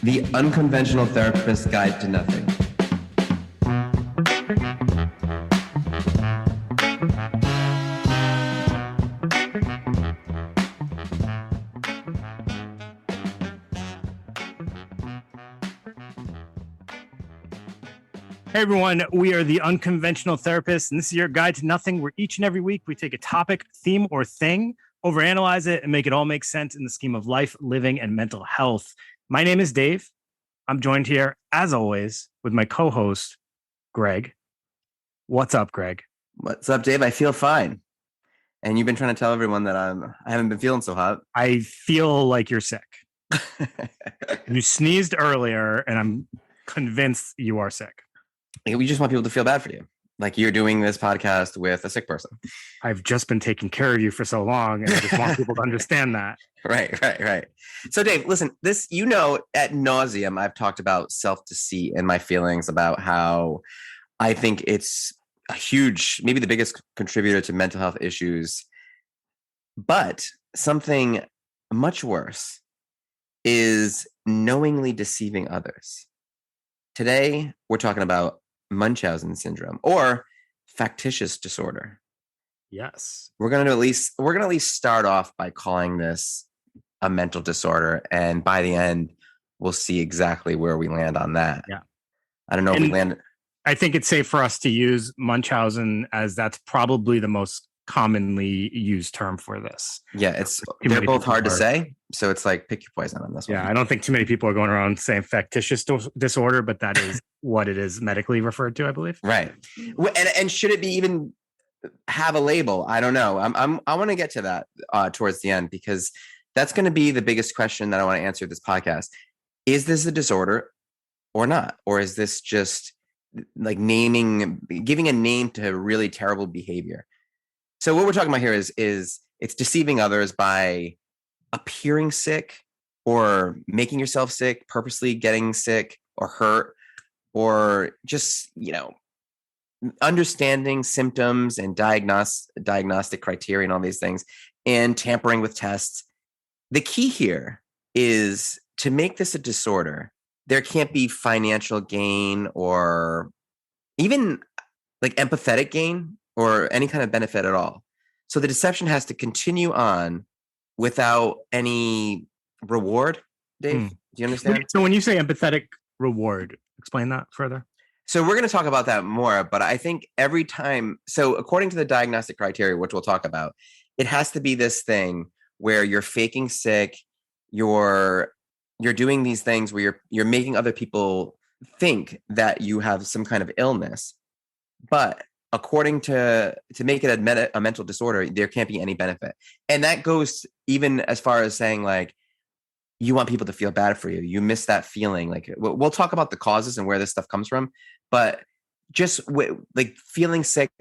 The Unconventional Therapist's Guide to Nothing. Hey everyone, we are the Unconventional Therapists, and this is your guide to nothing, where each and every week we take a topic, theme, or thing, overanalyze it, and make it all make sense in the scheme of life, living, and mental health. My name is Dave. I'm joined here, as always, with my co-host, Greg. What's up, Greg? What's up, Dave? I feel fine. And you've been trying to tell everyone that I haven't been feeling so hot. I feel like you're sick. You sneezed earlier, and I'm convinced you are sick. We just want people to feel bad for you. Like you're doing this podcast with a sick person. I've just been taking care of you for so long, and I just want people to understand that. Right. So, Dave, listen, this, ad nauseum, I've talked about self-deceit and my feelings about how I think it's a huge, maybe the biggest contributor to mental health issues. But something much worse is knowingly deceiving others. Today, we're talking about Munchausen syndrome or factitious disorder. Yes. We're going to at least start off by calling this a mental disorder, and by the end we'll see exactly where we land on that. Yeah. I don't know if we land. I think it's safe for us to use Munchausen, as that's probably the most commonly used term for this. Yeah, they're both hard to say, so it's like pick your poison on this one. Yeah, I don't think too many people are going around saying factitious disorder, but that is what it is medically referred to, I believe. Right. And should it be even have a label? I don't know. I want to get to that towards the end, because that's going to be the biggest question that I want to answer this podcast. Is this a disorder or not? Or is this just like giving a name to really terrible behavior? So what we're talking about here is it's deceiving others by appearing sick or making yourself sick, purposely getting sick or hurt, or just, understanding symptoms and diagnostic criteria and all these things, and tampering with tests. The key here is to make this a disorder. There can't be financial gain or even like empathetic gain or any kind of benefit at all. So the deception has to continue on without any reward. Dave, do you understand? So when you say empathetic reward, explain that further. So we're going to talk about that more, but I think every time, so according to the diagnostic criteria, which we'll talk about, it has to be this thing where you're faking sick, you're doing these things where you're making other people think that you have some kind of illness. But according to make it a mental disorder, there can't be any benefit. And that goes even as far as saying, like, you want people to feel bad for you. You miss that feeling. Like, we'll talk about the causes and where this stuff comes from, but just like feeling sick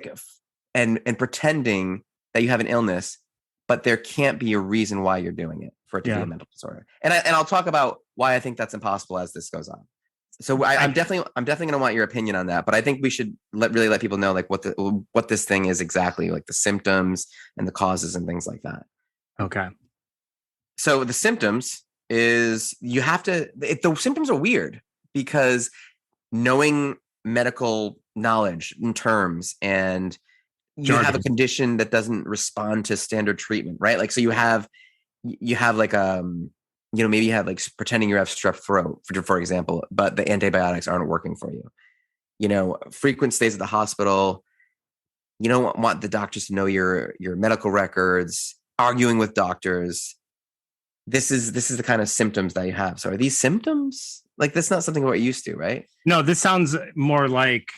and pretending that you have an illness, but there can't be a reason why you're doing it for it to be a mental disorder. And I'll talk about why I think that's impossible as this goes on. So I'm definitely going to want your opinion on that, but I think we should really let people know like what this thing is exactly, like the symptoms and the causes and things like that. Okay. So the symptoms is the symptoms are weird because knowing medical knowledge and terms, and you have a condition that doesn't respond to standard treatment, right? Like, so you have like, maybe you have like pretending you have strep throat, for example, but the antibiotics aren't working for you. Frequent stays at the hospital. You don't want the doctors to know your medical records, arguing with doctors. This is the kind of symptoms that you have. So are these symptoms? Like, that's not something we're used to, right? No, this sounds more like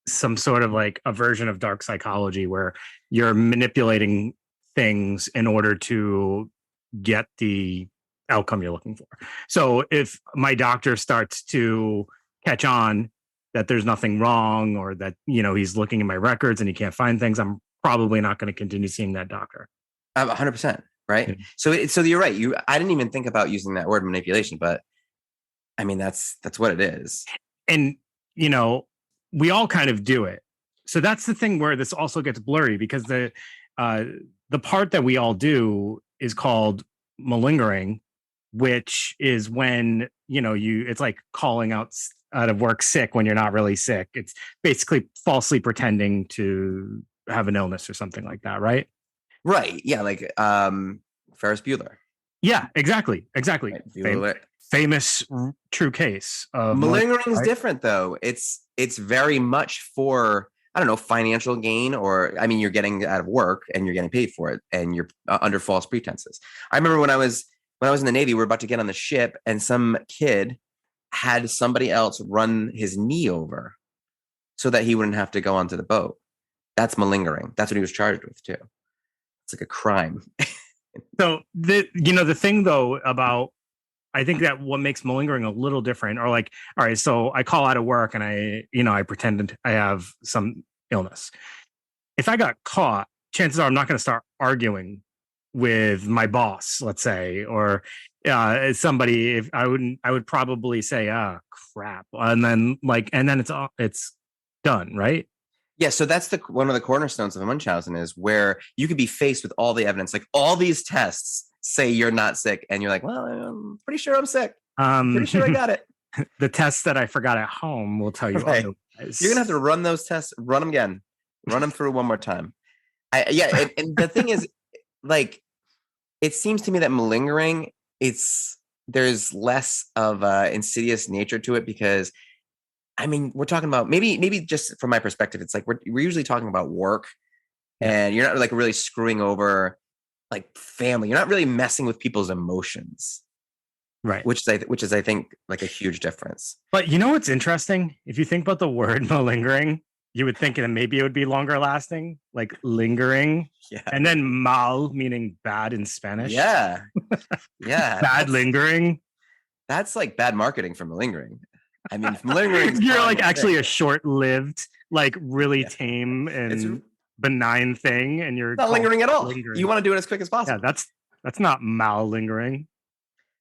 some sort of like a version of dark psychology where you're manipulating things in order to get the outcome you're looking for. So if my doctor starts to catch on that there's nothing wrong, or that, he's looking at my records and he can't find things, I'm probably not going to continue seeing that doctor. 100%. Right. Yeah. So you're right. I didn't even think about using that word manipulation, but I mean, that's what it is. And, we all kind of do it. So that's the thing where this also gets blurry, because the part that we all do is called malingering, which is when, it's like calling out of work sick when you're not really sick. It's basically falsely pretending to have an illness or something like that, right? Right. Yeah. Like Ferris Bueller. Yeah, exactly. Right? Bueller. Famous true case of Malingering is right? different though. It's very much for, I don't know, financial gain, or I mean, you're getting out of work and you're getting paid for it, and you're under false pretenses. I remember when I was in the Navy, we were about to get on the ship, and some kid had somebody else run his knee over so that he wouldn't have to go onto the boat. That's malingering. That's what he was charged with too. It's like a crime. So the thing though about, I think that what makes malingering a little different, or like, all right, so I call out of work and I pretend I have some illness. If I got caught, chances are I'm not going to start arguing with my boss, let's say, or somebody. If I would probably say, "Ah, crap," and then it's done, right? Yeah, so that's one of the cornerstones of a Munchausen, is where you could be faced with all the evidence, like all these tests say you're not sick, and you're like, well, I'm pretty sure I'm sick. Pretty sure I got it. The tests that I forgot at home will tell you right. otherwise. You're gonna have to run those tests, run them again, run them through one more time. And the thing is, like, it seems to me that malingering, there's less of a insidious nature to it, because I mean, we're talking about maybe just from my perspective, it's like we're usually talking about work, and you're not like really screwing over like family. You're not really messing with people's emotions, right? Which is I think like a huge difference. But you know what's interesting? If you think about the word malingering, you would think that maybe it would be longer lasting, like lingering. Yeah. And then mal meaning bad in Spanish. Yeah. Yeah. Bad lingering. That's like bad marketing for malingering. I mean, malingering. You're like actually a short-lived, like really tame and benign thing, and you're not lingering at all. Lingering. You want to do it as quick as possible. Yeah, that's not mal lingering.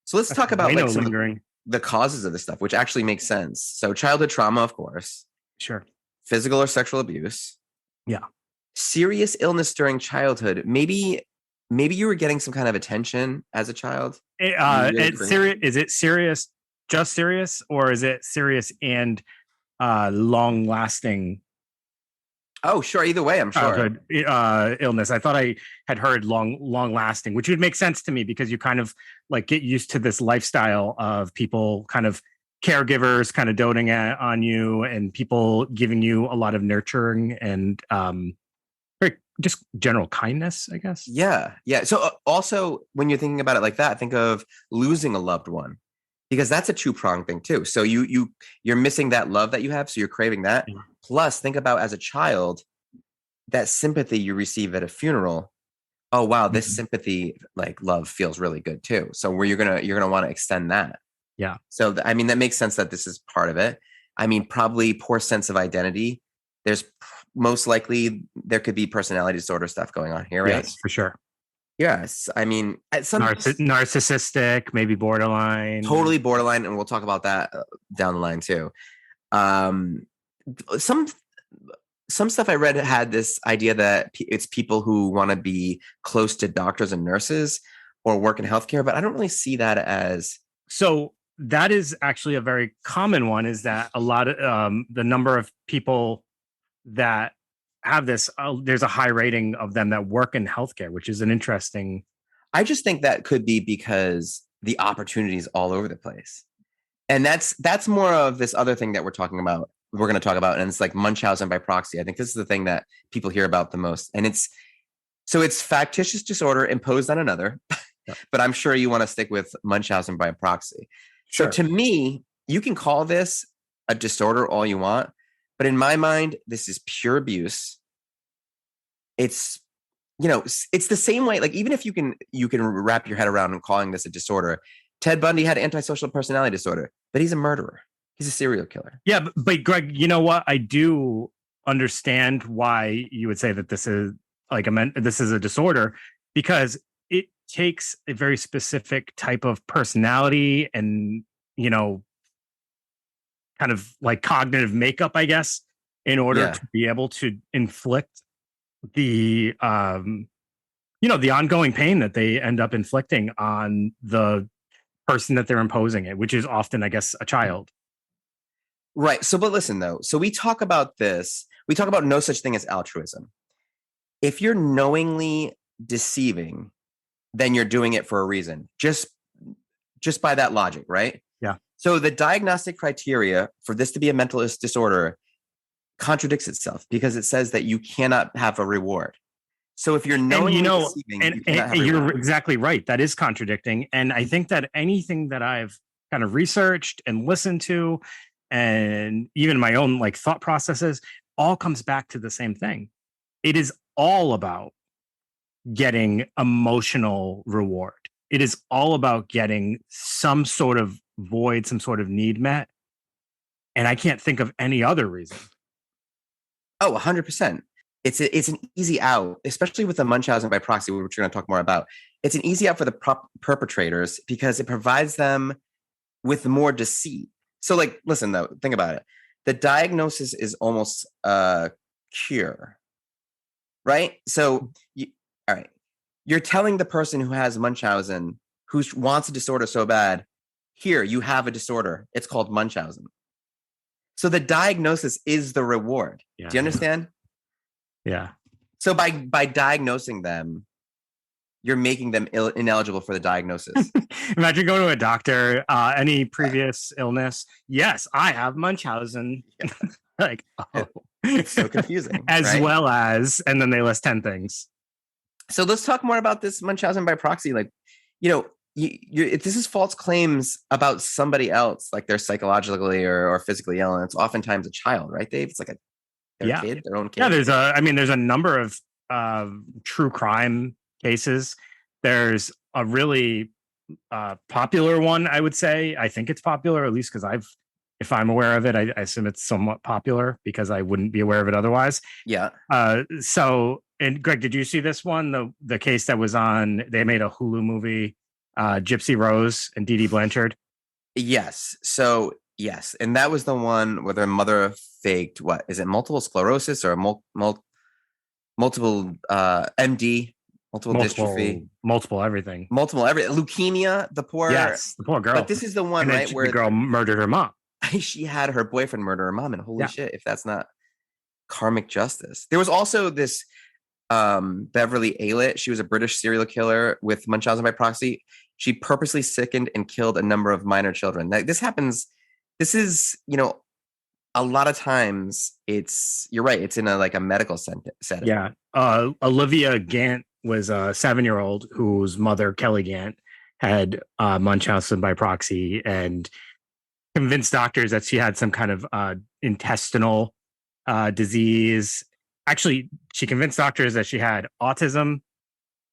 So let's talk about like lingering. The causes of this stuff, which actually makes sense. So childhood trauma, of course. Sure. Physical or sexual abuse. Yeah. Serious illness during childhood. Maybe you were getting some kind of attention as a child. Is it serious, just serious, or is it serious and long lasting? Oh, sure. Either way, I'm sure. Illness. I thought I had heard long lasting, which would make sense to me, because you kind of like get used to this lifestyle of people kind of caregivers kind of doting on you, and people giving you a lot of nurturing and just general kindness, I guess. Yeah. So also, when you're thinking about it like that, think of losing a loved one, because that's a two-pronged thing too. So you're missing that love that you have, so you're craving that. Yeah. Plus, think about as a child, that sympathy you receive at a funeral. Oh wow, this sympathy, like love, feels really good too. So where you're gonna want to extend that. Yeah. So I mean, that makes sense that this is part of it. I mean, probably poor sense of identity. There's most likely there could be personality disorder stuff going on here, right? Yes, for sure. Yes, I mean, narcissistic, maybe borderline. Totally borderline, and we'll talk about that down the line too. Some stuff I read had this idea that it's people who want to be close to doctors and nurses or work in healthcare, but I don't really see that as. So that is actually a very common one, is that a lot of the number of people that have this, there's a high rating of them that work in healthcare, which is an interesting. I just think that could be because the opportunities all over the place. And that's more of this other thing that we're going to talk about. And it's like Munchausen by proxy. I think this is the thing that people hear about the most. And it's factitious disorder imposed on another, but I'm sure you want to stick with Munchausen by proxy. Sure. So to me, you can call this a disorder all you want, but in my mind, this is pure abuse. It's the same way, like even if you can wrap your head around and calling this a disorder. Ted Bundy had antisocial personality disorder, but he's a murderer. He's a serial killer. Yeah, but Greg, you know what? I do understand why you would say that this is this is a disorder, because it takes a very specific type of personality and, kind of like cognitive makeup, I guess, in order to be able to inflict the, the ongoing pain that they end up inflicting on the person that they're imposing it, which is often, I guess, a child. Right. So, but listen though. So we talk about this. We talk about no such thing as altruism. If you're knowingly deceiving, then you're doing it for a reason. Just by that logic, right? Yeah. So the diagnostic criteria for this to be a mental disorder contradicts itself because it says that you cannot have a reward. So if you're knowingly deceiving, you cannot have a you're reward. exactly right. That is contradicting. And I think that anything that I've kind of researched and listened to, and even my own like thought processes, all comes back to the same thing. It is all about getting emotional reward. It is all about getting some sort of void, some sort of need met. And I can't think of any other reason. Oh, 100%. It's an easy out, especially with the Munchausen by proxy, which we're going to talk more about. It's an easy out for the perpetrators because it provides them with more deceit. So, like, listen, though, think about it. The diagnosis is almost a cure, right? So, all right, you're telling the person who has Munchausen, who wants a disorder so bad, here, you have a disorder. It's called Munchausen. So the diagnosis is the reward. Yeah, do you understand? Yeah. So by diagnosing them, you're making them ineligible for the diagnosis. Imagine going to a doctor, any previous illness. Yes, I have Munchausen. Yeah. Like, oh. It's so confusing. As right? well as, and then they list 10 things. So let's talk more about this Munchausen by proxy. Like, if this is false claims about somebody else, like they're psychologically or physically ill, and it's oftentimes a child, right, Dave? It's like their kid, their own kid. Yeah, there's a number of true crime cases. There's a really popular one, I would say. I think it's popular, at least because if I'm aware of it, I assume it's somewhat popular because I wouldn't be aware of it otherwise. Yeah. So, and Greg, did you see this one? The case that was on, they made a Hulu movie, Gypsy Rose and Dee Dee Blanchard. Yes. So, yes. And that was the one where their mother faked, what is it, multiple sclerosis or multiple MD, multiple dystrophy, multiple everything, leukemia. The poor girl. But this is the one, right, where the girl murdered her mom. She had her boyfriend murder her mom, and holy shit, if that's not karmic justice. There was also this Beverly Aylett. She was a British serial killer with Munchausen by proxy. She purposely sickened and killed a number of minor children. This happens. This is, a lot of times you're right. It's in a medical setting. Yeah. Olivia Gant was a 7-year-old whose mother, Kelly Gant, had Munchausen by proxy and convinced doctors that she had some kind of intestinal disease. Actually, she convinced doctors that she had autism,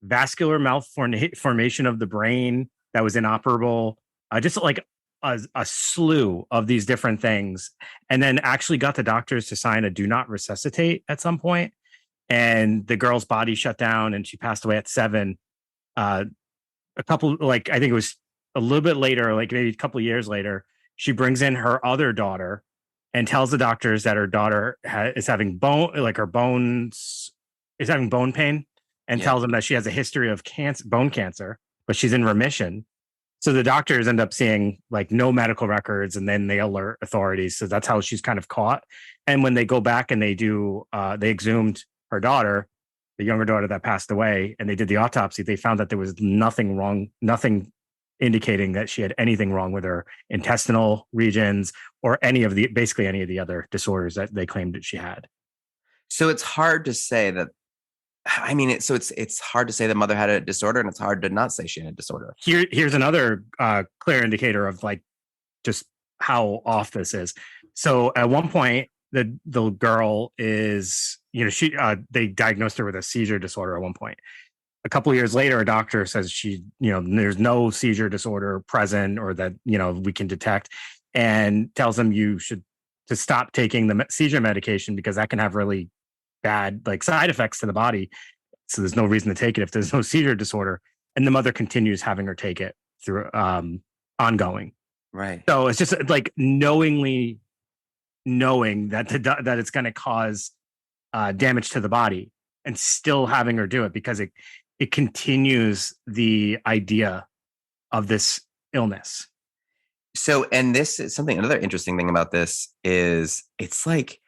vascular malformation of the brain that was inoperable, just like a slew of these different things, and then actually got the doctors to sign a do not resuscitate at some point. And the girl's body shut down and she passed away at 7. A couple, I think it was a little bit later, maybe a couple of years later, she brings in her other daughter and tells the doctors that her daughter is having bone pain, and tells them that she has a history of bone cancer, but she's in remission. So the doctors end up seeing no medical records, and then they alert authorities. So that's how she's kind of caught. And when they go back and they exhumed her daughter, the younger daughter that passed away, and they did the autopsy, they found that there was nothing wrong, nothing indicating that she had anything wrong with her intestinal regions or basically any of the other disorders that they claimed that she had. So it's hard to say that. I mean, it's hard to say the mother had a disorder, and it's hard to not say she had a disorder. Here's another clear indicator of just how off this is. So at one point, the girl is, they diagnosed her with a seizure disorder at one point. A couple of years later, a doctor says there's no seizure disorder present or that, we can detect, and tells them to stop taking the seizure medication because that can have really bad side effects to the body. So there's no reason to take it if there's no seizure disorder. And the mother continues having her take it through ongoing. Right. So it's just knowingly knowing that it's going to cause damage to the body and still having her do it because it continues the idea of this illness. So, and this is something, another interesting thing about this is it's like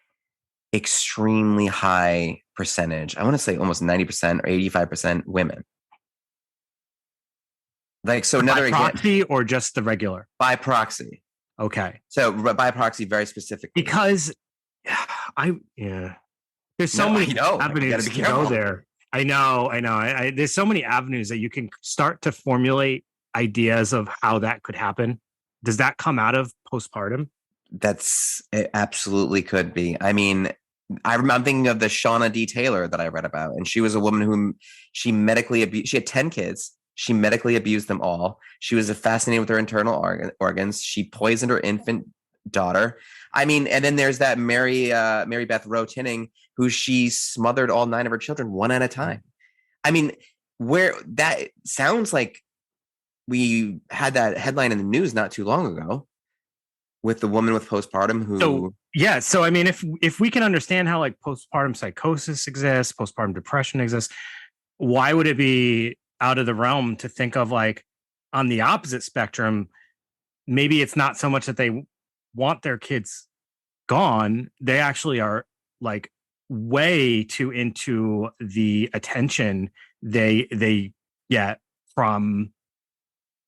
extremely high percentage. I want to say almost 90% or 85% women. Like, so another By example, proxy or just the regular? by proxy. Okay. So by proxy, very specifically. Because there's so many avenues to go there. I know. There's so many avenues that you can start to formulate ideas of how that could happen. Does that come out of postpartum? It absolutely could be. I mean, I'm thinking of the Shauna D. Taylor that I read about, and she was a woman whom she medically abused. She had 10 kids. She medically abused them all. She was fascinated with her internal organs. She poisoned her infant daughter. I mean, and then there's that Mary Beth Rowe Tinning, who she smothered all 9 of her children one at a time. I mean, where that sounds like we had that headline in the news not too long ago with the woman with postpartum who. So I mean, if we can understand how like postpartum psychosis exists, postpartum depression exists, why would it be out of the realm to think of like on the opposite spectrum? Maybe it's not so much that they want their kids gone, they actually are like way too into the attention they get from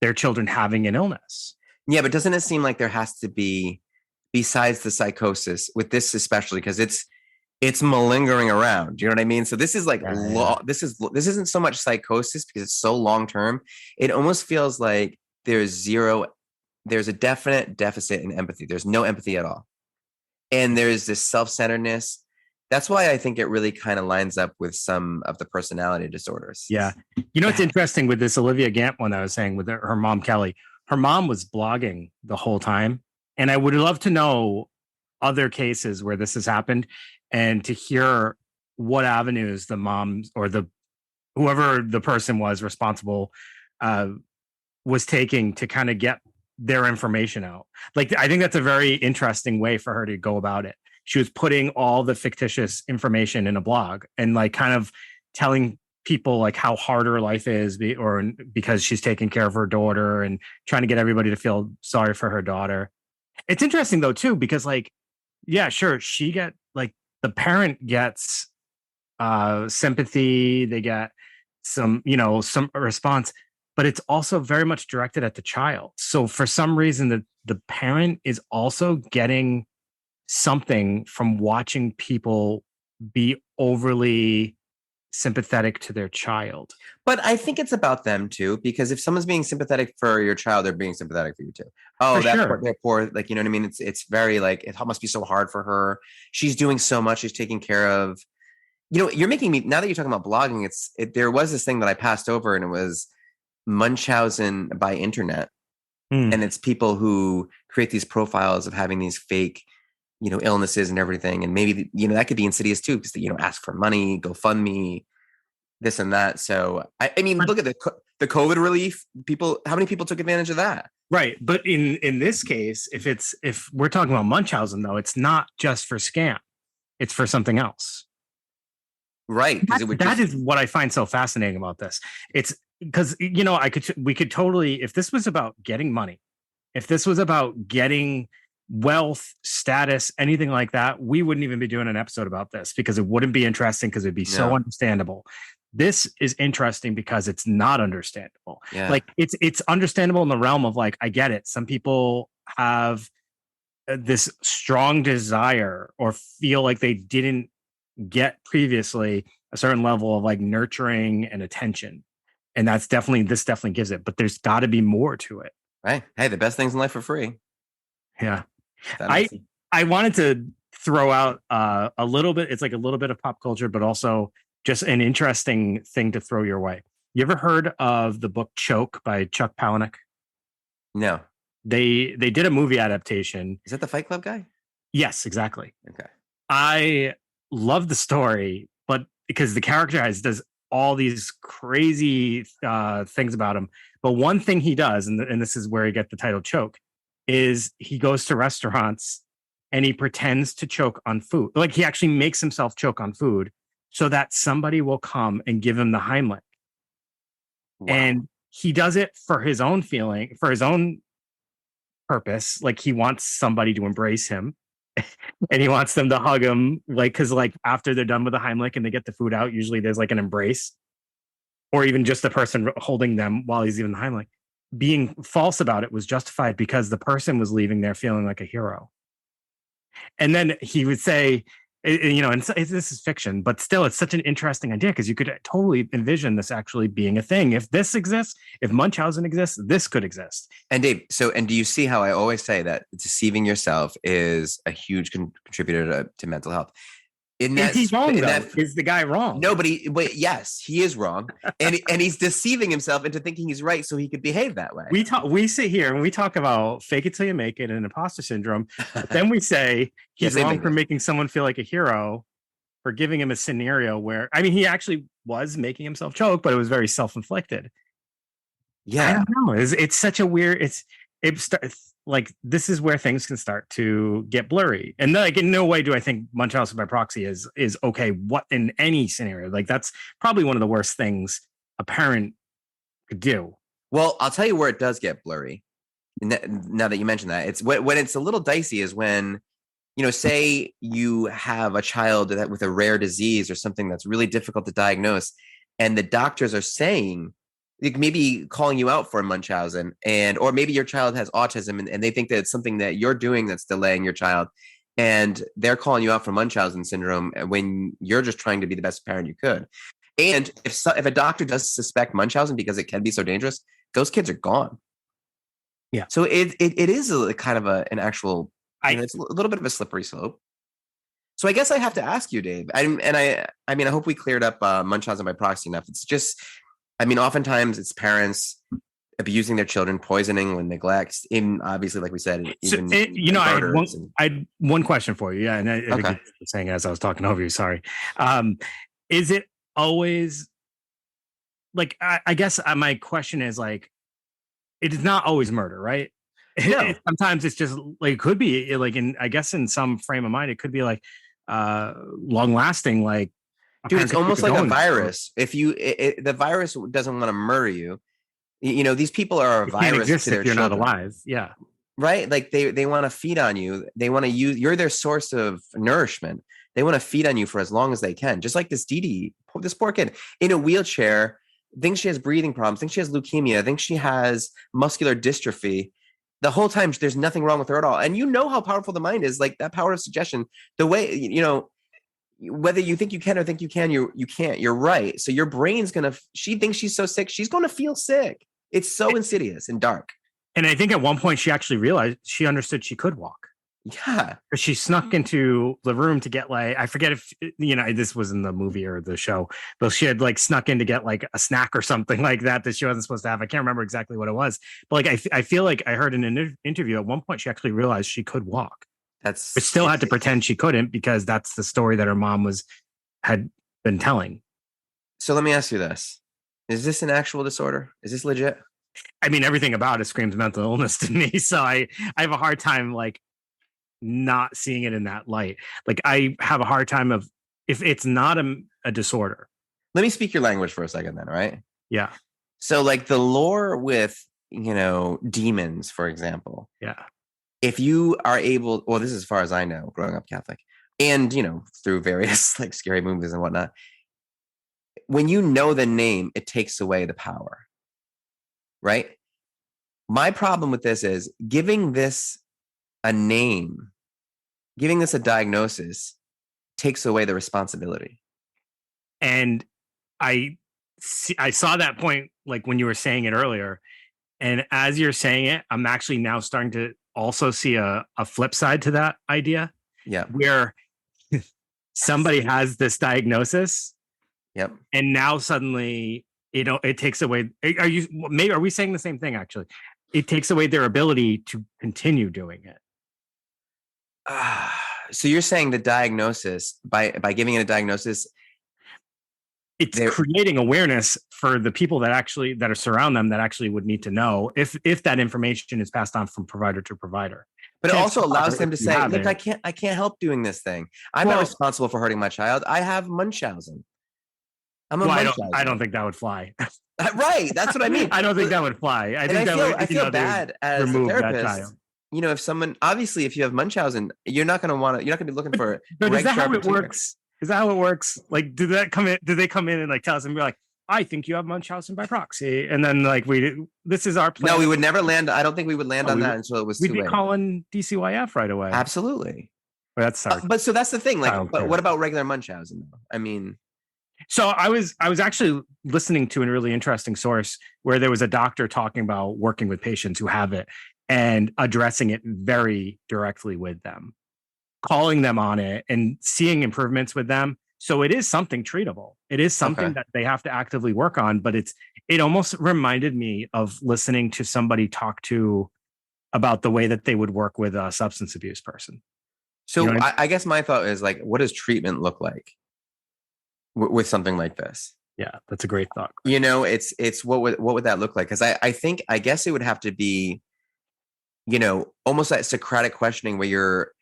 their children having an illness. Yeah, but doesn't it seem like there has to be, besides the psychosis, with this especially, because it's malingering around. Do you know what I mean? So this is like this isn't so much psychosis because it's so long term. It almost feels like there's a definite deficit in empathy. There's no empathy at all. And there's this self-centeredness. That's why I think it really kind of lines up with some of the personality disorders. Yeah. You know, it's interesting with this Olivia Gant one I was saying with her mom, Kelly. Her mom was blogging the whole time. And I would love to know other cases where this has happened and to hear what avenues the moms or whoever the person was responsible was taking to kind of get their information out. Like, I think that's a very interesting way for her to go about it. She was putting all the fictitious information in a blog and like kind of telling people like how hard her life is because she's taking care of her daughter and trying to get everybody to feel sorry for her daughter. It's interesting though, too, because like, yeah, sure. The parent gets sympathy. They get some response, but it's also very much directed at the child. So for some reason the parent is also getting something from watching people be overly sympathetic to their child. But I think it's about them too, because if someone's being sympathetic for your child, they're being sympathetic for you too. Oh, they're poor. Like, you know what I mean? It's very like, it must be so hard for her. She's doing so much. She's taking care of, you're making me, now that you're talking about blogging, there was this thing that I passed over and it was Munchausen by internet. And it's people who create these profiles of having these fake, illnesses and everything. And maybe, that could be insidious too, because, ask for money, GoFundMe, this and that. So, I mean, look at the COVID relief people, how many people took advantage of that? Right. But in this case, if we're talking about Munchausen though, it's not just for scam, it's for something else. Right. That is what I find so fascinating about this. It's because, we could totally, if this was about getting money, if this was about getting wealth, status, anything like that, we wouldn't even be doing an episode about this because it wouldn't be interesting because it'd be so understandable. This is interesting because it's not understandable. Yeah. Like it's understandable in the realm of like, I get it. Some people have this strong desire or feel like they didn't get previously a certain level of like nurturing and attention. And this definitely gives it, but there's got to be more to it. Right. Hey, the best things in life are free. Yeah. I wanted to throw out a little bit. It's like a little bit of pop culture, but also just an interesting thing to throw your way. You ever heard of the book Choke by Chuck Palahniuk? No. They did a movie adaptation. Is that the Fight Club guy? Yes, exactly. Okay. I love the story, but because the character does all these crazy things about him. But one thing he does, and this is where you get the title Choke, is he goes to restaurants and he pretends to choke on food. Like he actually makes himself choke on food so that somebody will come and give him the Heimlich. Wow. And he does it for his own feeling, for his own purpose. Like he wants somebody to embrace him and he wants them to hug him. Like, cause like after they're done with the Heimlich and they get the food out, usually there's like an embrace or even just the person holding them while he's even the Heimlich. Being false about it was justified because the person was leaving there feeling like a hero. And then he would say, and this is fiction, but still, it's such an interesting idea because you could totally envision this actually being a thing. If this exists, if Munchausen exists, this could exist. And Dave, and do you see how I always say that deceiving yourself is a huge contributor to mental health? Is he wrong, is the guy wrong? No, but yes, he is wrong. and he's deceiving himself into thinking he's right so he could behave that way. We sit here and we talk about fake it till you make it and imposter syndrome. But then we say he's wrong for making someone feel like a hero, for giving him a scenario where, I mean, he actually was making himself choke, but it was very self-inflicted. Yeah. I don't know. It's such a weird, like this is where things can start to get blurry. And like in no way do I think Munchausen by proxy is okay what in any scenario. Like that's probably one of the worst things a parent could do. Well, I'll tell you where it does get blurry. Now that you mentioned that, it's when it's a little dicey is when, say you have a child with a rare disease or something that's really difficult to diagnose, and the doctors are saying, maybe calling you out for Munchausen, or maybe your child has autism and they think that it's something that you're doing that's delaying your child, and they're calling you out for Munchausen syndrome when you're just trying to be the best parent you could. And if a doctor does suspect Munchausen because it can be so dangerous, those kids are gone. Yeah. So it is a kind of an actual, it's a little bit of a slippery slope. So I guess I have to ask you, Dave, I hope we cleared up Munchausen by proxy enough. It's just, oftentimes it's parents abusing their children, poisoning with neglect, even obviously, like we said, even I had one question for you. Yeah, and I think you were saying as I was talking over you. Sorry, is it always like? I guess my question is like, it is not always murder, right? No. Sometimes it's just like it could be like in some frame of mind, it could be like long lasting, like. Dude, it's almost like a virus. If the virus doesn't want to murder you, these people are a virus to their you're children. Not alive. Yeah. Right. Like they want to feed on you. They want to you're their source of nourishment. They want to feed on you for as long as they can. Just like this Dee, this poor kid in a wheelchair, thinks she has breathing problems, thinks she has leukemia, thinks she has muscular dystrophy. The whole time there's nothing wrong with her at all. And how powerful the mind is, like that power of suggestion, the way, whether you think you can or think you can, you can't. You're right. So your brain's she thinks she's so sick, she's going to feel sick. It's so insidious and dark. And I think at one point she actually realized she understood she could walk. Yeah. Because she snuck into the room to get like, I forget if, this was in the movie or the show, but she had like snuck in to get like a snack or something like that she wasn't supposed to have. I can't remember exactly what it was. But like, I feel like I heard in an interview at one point, she actually realized she could walk. But still had to pretend she couldn't because that's the story that her mom had been telling. So let me ask you this. Is this an actual disorder? Is this legit? I mean, everything about it screams mental illness to me. So I have a hard time like not seeing it in that light. Like I have a hard time if it's not a disorder. Let me speak your language for a second then, right? Yeah. So like the lore with, demons, for example. Yeah. If you are able, well, this is as far as I know, growing up Catholic, and through various like scary movies and whatnot, when you know the name, it takes away the power, right? My problem with this is giving this a name, giving this a diagnosis takes away the responsibility. And I saw that point, like when you were saying it earlier, and as you're saying it, I'm actually now starting to also see a flip side to that idea. Yeah. Where somebody has this diagnosis. Yep. And now suddenly, it takes away. Are we saying the same thing? Actually, it takes away their ability to continue doing it. So you're saying the diagnosis by giving it a diagnosis, it's creating awareness for the people that are surround them that actually would need to know if that information is passed on from provider to provider. But it also allows them to say, look, I can't help doing this thing. I'm not responsible for hurting my child. I have Munchausen. I'm a Well, Munchausen. I don't think that would fly. Right. That's what I mean. I don't think that would fly. I feel bad as a remove that therapist. child. If someone, obviously, if you have Munchausen, you're not going to be looking for. But is that how it works? Is that how it works? Like, did they come in and like tell us and be like, I think you have Munchausen by proxy, and then like this is our plan. No, we would never land. I don't think we would land on that until it was too late. We'd be calling DCYF right away. Absolutely. But that's sorry. But so that's the thing. Like, but what about regular Munchausen? I mean, so I was actually listening to a really interesting source where there was a doctor talking about working with patients who have it and addressing it very directly with them, calling them on it and seeing improvements with them. So it is something treatable. It is something that they have to actively work on, but it almost reminded me of listening to somebody talk to about the way that they would work with a substance abuse person. So you know I guess my thought is like, what does treatment look like with something like this? Yeah, that's a great thought. It's what would that look like? Because I guess it would have to be, almost that Socratic questioning where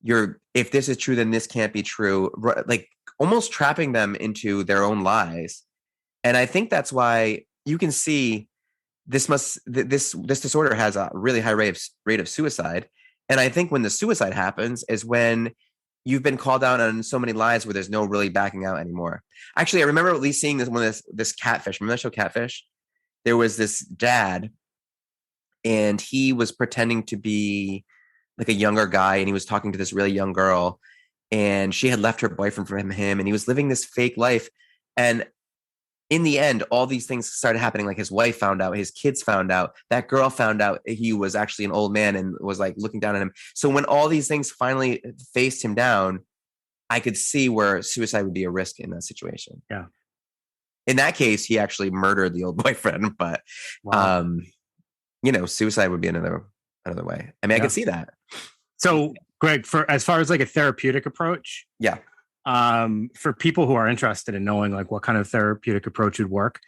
you're if this is true, then this can't be true. Like almost trapping them into their own lies. And I think that's why you can see this disorder has a really high rate of suicide. And I think when the suicide happens is when you've been called out on so many lies where there's no really backing out anymore. Actually, I remember at least seeing this Catfish. Remember that show Catfish? There was this dad and he was pretending to be like a younger guy and he was talking to this really young girl and she had left her boyfriend from him and he was living this fake life. And in the end, all these things started happening. Like his wife found out, his kids found out, that girl found out he was actually an old man and was like looking down at him. So when all these things finally faced him down, I could see where suicide would be a risk in that situation. Yeah. In that case, he actually murdered the old boyfriend, but wow. Suicide would be another way. I mean, I could see that. So Greg, for as far as like a therapeutic approach, yeah. For people who are interested in knowing like what kind of therapeutic approach would work,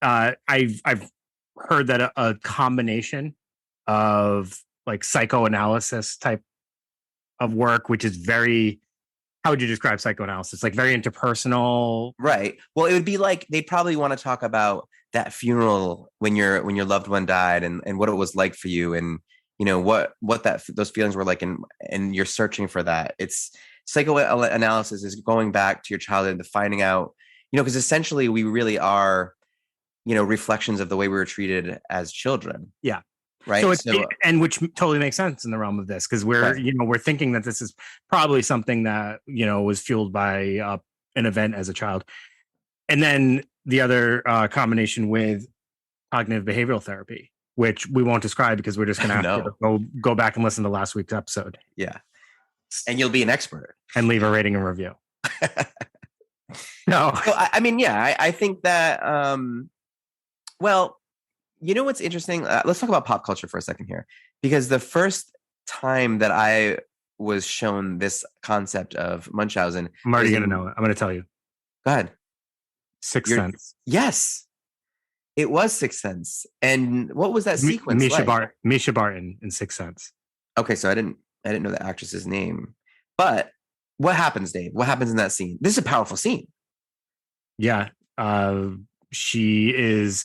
I've heard that a combination of like psychoanalysis type of work, which is very, how would you describe psychoanalysis? Like very interpersonal, right? Well, it would be like they'd probably want to talk about that funeral when your loved one died and what it was like for you, and what those feelings were like, and you're searching for that. It's psychoanalysis is going back to your childhood and finding out, because essentially we really are, reflections of the way we were treated as children. Yeah. Right. And which totally makes sense in the realm of this, because we're, we're thinking that this is probably something that, was fueled by an event as a child. And then the other combination with cognitive behavioral therapy, which we won't describe because we're just going to have to go back and listen to last week's episode. Yeah. And you'll be an expert. And leave a rating and review. No. So, I mean, yeah, I think that, what's interesting? Let's talk about pop culture for a second here. Because the first time that I was shown this concept of Munchausen. I'm already going to know it. I'm going to tell you. Go ahead. Sixth Sense. Yes. It was Sixth Sense. And what was that sequence Misha Barton in Sixth Sense. Okay, so I didn't know the actress's name. But what happens, Dave? What happens in that scene? This is a powerful scene. Yeah. She is...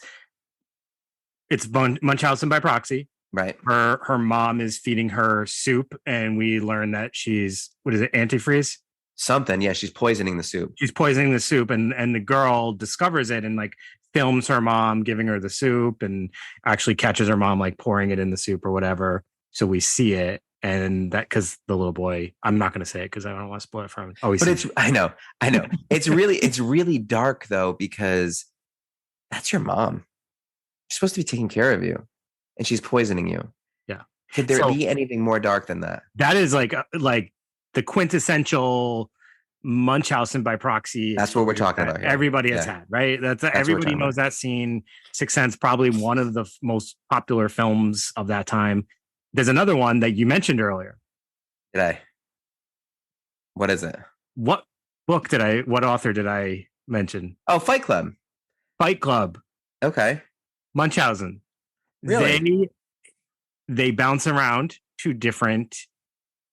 It's Munchausen by proxy. Right. Her mom is feeding her soup, and we learn that she's, what is it, antifreeze? Something. Yeah, she's poisoning the soup. She's poisoning the soup, and the girl discovers it and like films her mom giving her the soup and actually catches her mom like pouring it in the soup or whatever. So we see it, and that because the little boy, I'm not going to say it because I don't want to spoil it for him. Oh, but it's I know. It's really dark though, because that's your mom. She's supposed to be taking care of you, and she's poisoning you. Yeah. Could there be anything more dark than that? That is like the quintessential Munchausen by proxy. That's what we're talking about here. Everybody has had, right? That's everybody knows that scene. Sixth Sense, probably one of the most popular films of that time. There's another one that you mentioned earlier. Did I? What is it? What author did I mention? Oh, Fight Club. Fight Club. Okay. Munchausen. Really? They bounce around to different,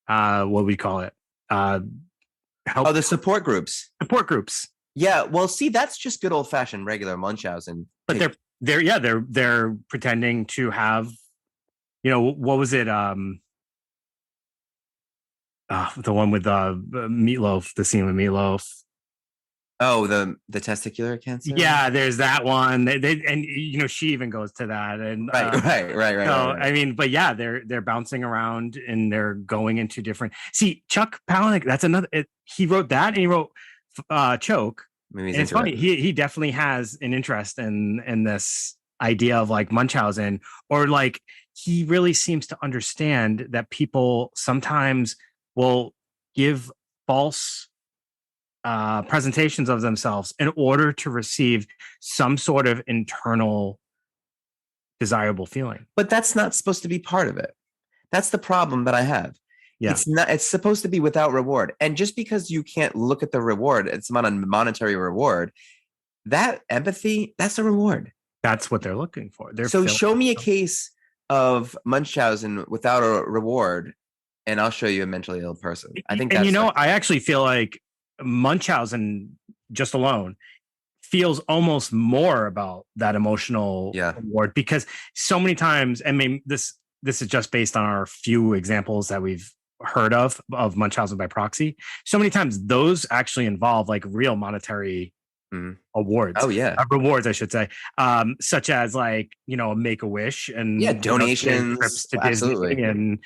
what we call it? The support groups. Support groups. Yeah, well, see, that's just good old fashioned regular Munchausen. But they're pretending to have, what was it? The one with Meatloaf, the scene with Meatloaf. Oh, the testicular cancer. Yeah, there's that one. And she even goes to that. And right. I mean, but yeah, they're bouncing around and they're going into different. See, Chuck Palahniuk, that's another. He wrote that, and he wrote Choke. Maybe and it's funny. He definitely has an interest in this idea of like Munchausen, or like he really seems to understand that people sometimes will give false presentations of themselves in order to receive some sort of internal desirable feeling. But that's not supposed to be part of it. That's the problem that I have. Yeah. It's supposed to be without reward. And just because you can't look at the reward, it's not a monetary reward, that empathy, that's a reward. That's what they're looking for. So show me a case of Munchausen without a reward, and I'll show you a mentally ill person. I think that's I actually feel like Munchausen just alone feels almost more about that emotional reward, because so many times, I mean, this is just based on our few examples that we've heard of Munchausen by proxy. So many times those actually involve like real monetary awards. Oh yeah, rewards, I should say, such as like Make a Wish and donations, trips to Disney, and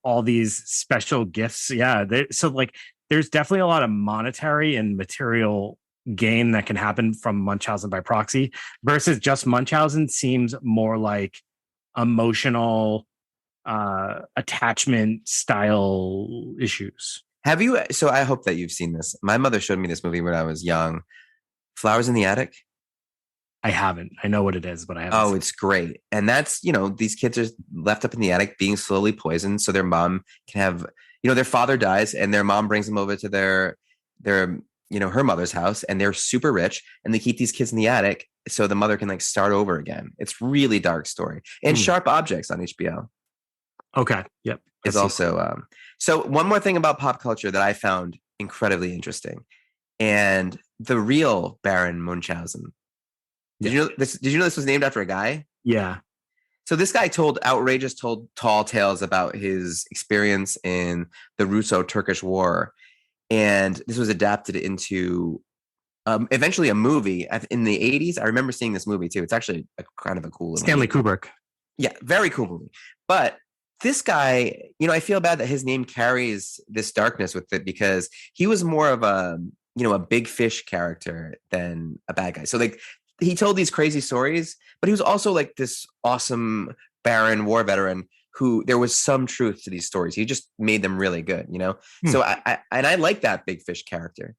all these special gifts. Yeah, so like there's definitely a lot of monetary and material gain that can happen from Munchausen by proxy, versus just Munchausen seems more like emotional attachment style issues. Have you? So I hope that you've seen this. My mother showed me this movie when I was young. Flowers in the Attic. I haven't. I know what it is, but I haven't. Oh, it's great. And that's, these kids are left up in the attic being slowly poisoned so their mom can have, their father dies and their mom brings them over to their her mother's house, and they're super rich, and they keep these kids in the attic so the mother can like start over again. It's really dark story. And Sharp Objects on HBO. Okay. Yep. Is also so one more thing about pop culture that I found incredibly interesting, and the real Baron Munchausen. Did you know this was named after a guy? Yeah. So this guy told tall tales about his experience in the Russo-Turkish War, and this was adapted into eventually a movie in the 80s. I remember seeing this movie too. It's actually kind of a cool Stanley Kubrick. Yeah, very cool movie. But this guy, I feel bad that his name carries this darkness with it, because he was more of a big fish character than a bad guy. So like he told these crazy stories, but he was also like this awesome Baron war veteran who there was some truth to these stories. He just made them really good, So I like that big fish character.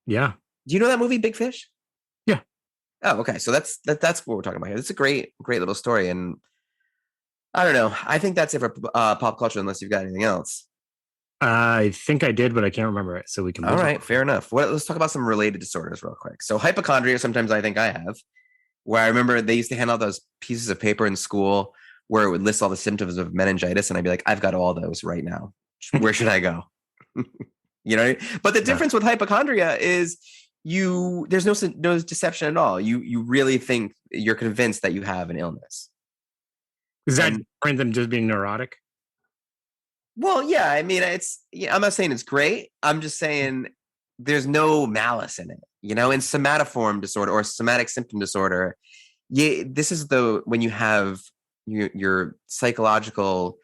Yeah. Do you know that movie, Big Fish? Yeah. Oh, okay. So that's what we're talking about here. It's a great little story. And I don't know. I think that's it for pop culture, unless you've got anything else. I think I did, but I can't remember it. So we can. All right, fair enough. Let's talk about some related disorders real quick. So hypochondria, sometimes I think I have, where I remember they used to hand out those pieces of paper in school where it would list all the symptoms of meningitis, and I'd be like, I've got all those right now. Where should I go? But the difference with hypochondria is there's no deception at all. You really think, you're convinced that you have an illness. Is that different than just being neurotic? Well, yeah. I mean, I'm not saying it's great. I'm just saying there's no malice in it. In somatoform disorder or somatic symptom disorder, this is when you have your psychological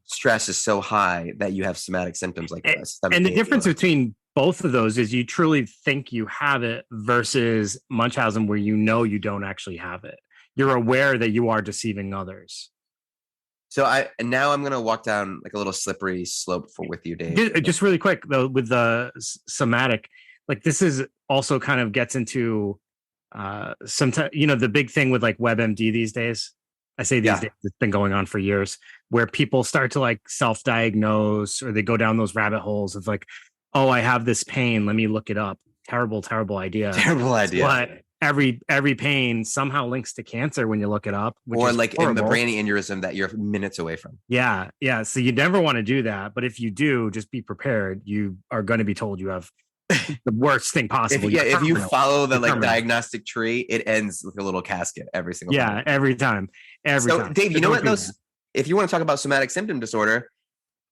stress is so high that you have somatic symptoms like this. And the difference between both of those is you truly think you have it versus Munchausen, where you don't actually have it. You're aware that you are deceiving others. So now I'm going to walk down like a little slippery slope with you, Dave. Just really quick though, with the somatic, like this is also kind of gets into sometimes, the big thing with like WebMD these days. I say these days, it's been going on for years, where people start to like self-diagnose, or they go down those rabbit holes of like, oh, I have this pain, let me look it up. Terrible idea. Terrible idea. But every pain somehow links to cancer when you look it up. Or like in the brain aneurysm that you're minutes away from. Yeah. Yeah. So you never want to do that. But if you do, just be prepared. You are going to be told you have the worst thing possible. If you follow the like terminal. diagnostic tree, it ends with a little casket every single time. Yeah, every time. So Dave, you know what? If you want to talk about somatic symptom disorder,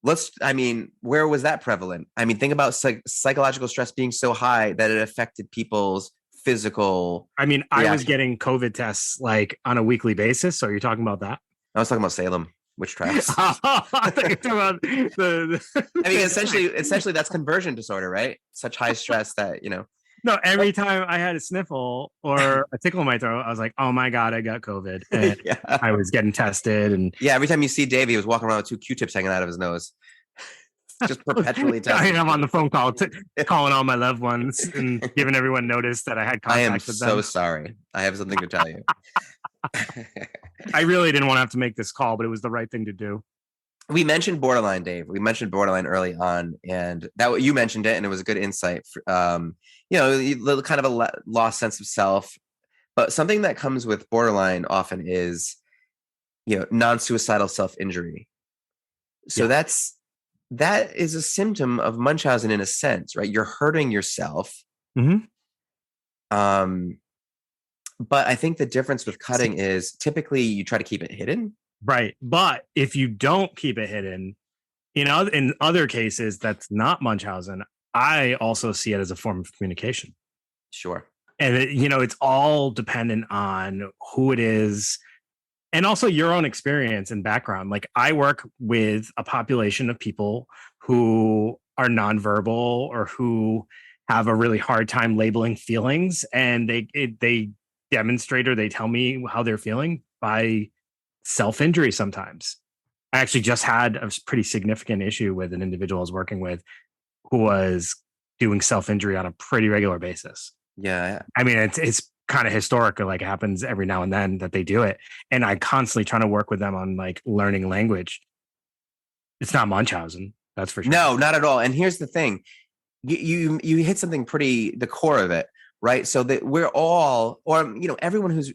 where was that prevalent? I mean, think about psychological stress being so high that it affected people's physical. I mean, I was getting COVID tests like on a weekly basis. So you're talking about that? I was talking about Salem witch trials. I think you're talking about I mean, essentially that's conversion disorder, right? Such high stress that, No, every time I had a sniffle or a tickle in my throat, I was like, oh my God, I got COVID. And I was getting tested. And every time you see Dave, he was walking around with 2 Q-tips hanging out of his nose. Just perpetually testing. I'm on the phone call, calling all my loved ones and giving everyone notice that I had contact with them. I am so sorry. I have something to tell you. I really didn't want to have to make this call, but it was the right thing to do. We mentioned borderline, Dave. We mentioned borderline early on, and that you mentioned it, and it was a good insight. Kind of a lost sense of self. But something that comes with borderline often is, non-suicidal self-injury. So that is a symptom of Munchausen in a sense, right? You're hurting yourself. Mm-hmm. But I think the difference with cutting is typically you try to keep it hidden. Right. But if you don't keep it hidden, in other cases, that's not Munchausen. I also see it as a form of communication. Sure. And, it's all dependent on who it is and also your own experience and background. Like I work with a population of people who are nonverbal or who have a really hard time labeling feelings. And they demonstrate or they tell me how they're feeling by self-injury sometimes. I actually just had a pretty significant issue with an individual I was working with who was doing self-injury on a pretty regular basis. Yeah. I mean, it's kind of historical, like it happens every now and then that they do it. And I constantly trying to work with them on like learning language. It's not Munchausen, that's for sure. No, not at all. And here's the thing. You hit something pretty, the core of it, right? So that we're all, or, everyone who's,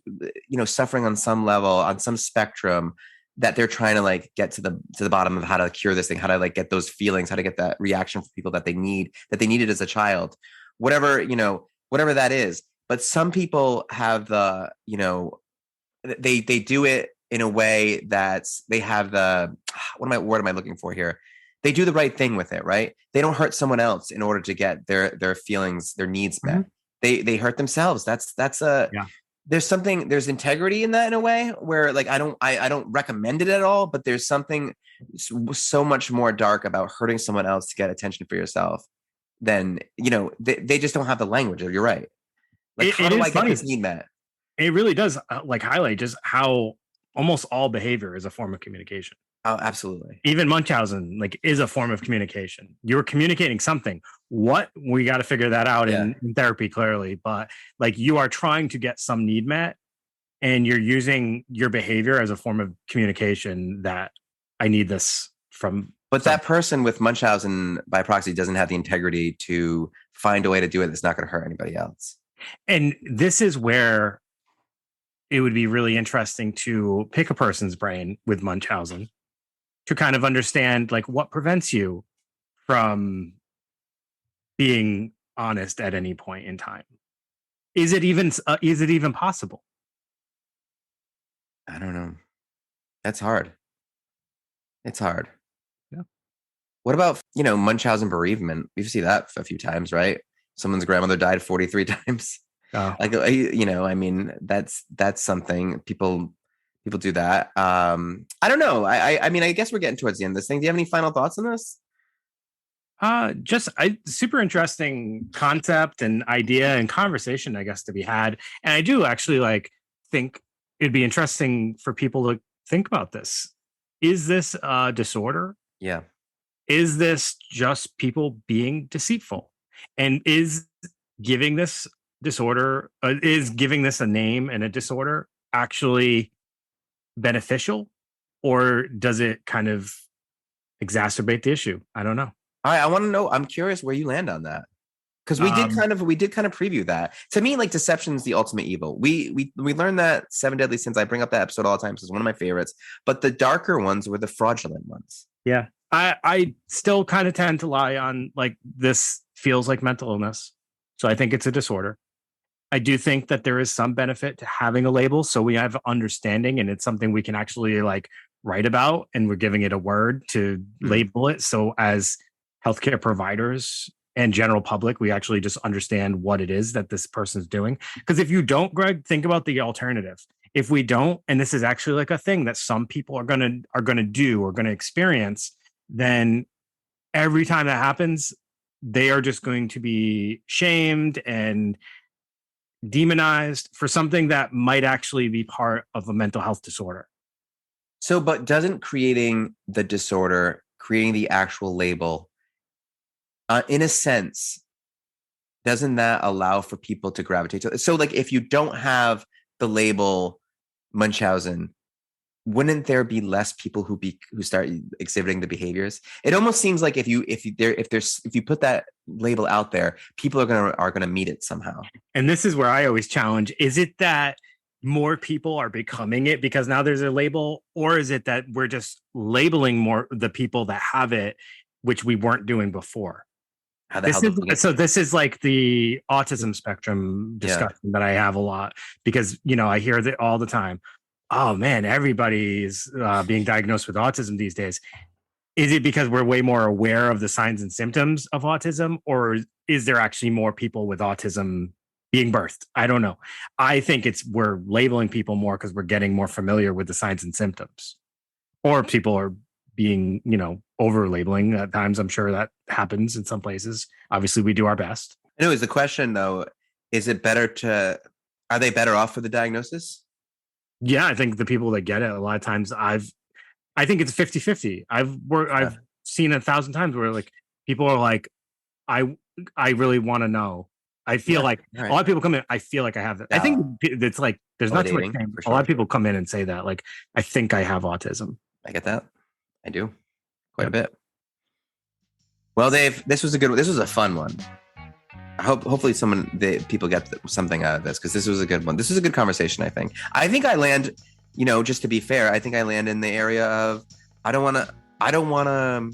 suffering on some level, on some spectrum, that they're trying to like get to the bottom of how to cure this thing, how to like get those feelings, how to get that reaction from people that they needed as a child, whatever that is. But some people have the, they do it in a way that's, they have the, what am I looking for here? They do the right thing with it, right? They don't hurt someone else in order to get their feelings, their needs met. Mm-hmm. They hurt themselves. There's integrity in that in a way where like, I don't recommend it at all, but there's something so much more dark about hurting someone else to get attention for yourself than, they just don't have the language. You're right. Like, how do I get this need met? It really does highlight just how almost all behavior is a form of communication. Oh, absolutely. Even Munchausen is a form of communication. You're communicating something. What? We got to figure that out in therapy, clearly. But you are trying to get some need met and you're using your behavior as a form of communication that I need this from. But that person with Munchausen by proxy doesn't have the integrity to find a way to do it that's not going to hurt anybody else. And this is where it would be really interesting to pick a person's brain with Munchausen to kind of understand what prevents you from being honest at any point in time. Is it even possible? I don't know. That's hard. It's hard. Yeah. What about, Munchausen bereavement? We've seen that a few times, right? Someone's grandmother died 43 times. Oh. That's something people do that. I don't know. I guess we're getting towards the end of this thing. Do you have any final thoughts on this? Super interesting concept and idea and conversation, I guess, to be had. And I do actually think it'd be interesting for people to think about this. Is this a disorder? Yeah. Is this just people being deceitful? And is giving this disorder, is giving this a name and a disorder actually beneficial, or does it kind of exacerbate the issue? I don't know. All right, I want to know. I'm curious where you land on that, because we did kind of preview that. To me, deception is the ultimate evil. We learned that 7 Deadly Sins. I bring up that episode all the time. So it's one of my favorites. But the darker ones were the fraudulent ones. Yeah, I still kind of tend to lie on this feels like mental illness. So I think it's a disorder. I do think that there is some benefit to having a label, so we have understanding, and it's something we can actually like write about, and we're giving it a word to label it. So as healthcare providers and general public, we actually just understand what it is that this person's doing. Because if you don't, Greg, think about the alternative. If we don't, and this is actually like a thing that some people are gonna do or gonna experience, then every time that happens, they are just going to be shamed and demonized for something that might actually be part of a mental health disorder. So, but doesn't creating the disorder, creating the actual label, in a sense, doesn't that allow for people to gravitate to it? So, like, if you don't have the label Munchausen, wouldn't there be less people who start exhibiting the behaviors? It almost seems like if you put that label out there, people are gonna meet it somehow. And this is where I always challenge: is it that more people are becoming it because now there's a label, or is it that we're just labeling more the people that have it, which we weren't doing before? This is like the autism spectrum discussion that I have a lot, because I hear that all the time. Oh man, everybody's being diagnosed with autism these days. Is it because we're way more aware of the signs and symptoms of autism, or is there actually more people with autism being birthed? I don't know. I think we're labeling people more because we're getting more familiar with the signs and symptoms, or people are being, over labeling at times. I'm sure that happens in some places. Obviously, we do our best. Anyways, the question though, are they better off for the diagnosis? Yeah, I think the people that get it, a lot of times I think it's 50-50. I've seen 1,000 times where like people are like, I really want to know. I feel like a lot of people come in, I feel like I have it. I think it's like, there's not too much shame. A lot of people come in and say that, like, I think I have autism. I get that. I do. Quite a bit. Well, Dave, this was a fun one. Hopefully people get something out of this, because this was a good one. This is a good conversation, I think. I think I land, just to be fair, I think I land in the area of, I don't want to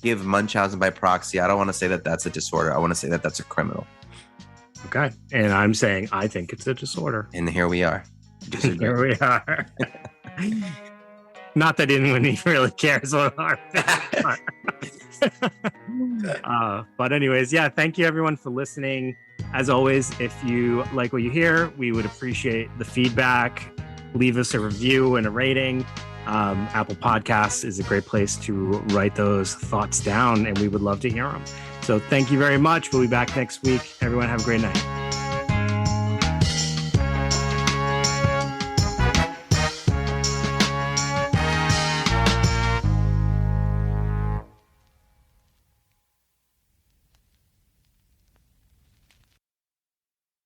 give Munchausen by proxy. I don't want to say that that's a disorder. I want to say that that's a criminal. Okay. And I'm saying I think it's a disorder. And here we are. Here we are. Not that anyone really cares what our but anyways, thank you everyone for listening. As always, if you like what you hear, we would appreciate the feedback. Leave us a review and a rating. Apple Podcasts is a great place to write those thoughts down, and we would love to hear them. So thank you very much. We'll be back next week. Everyone have a great night.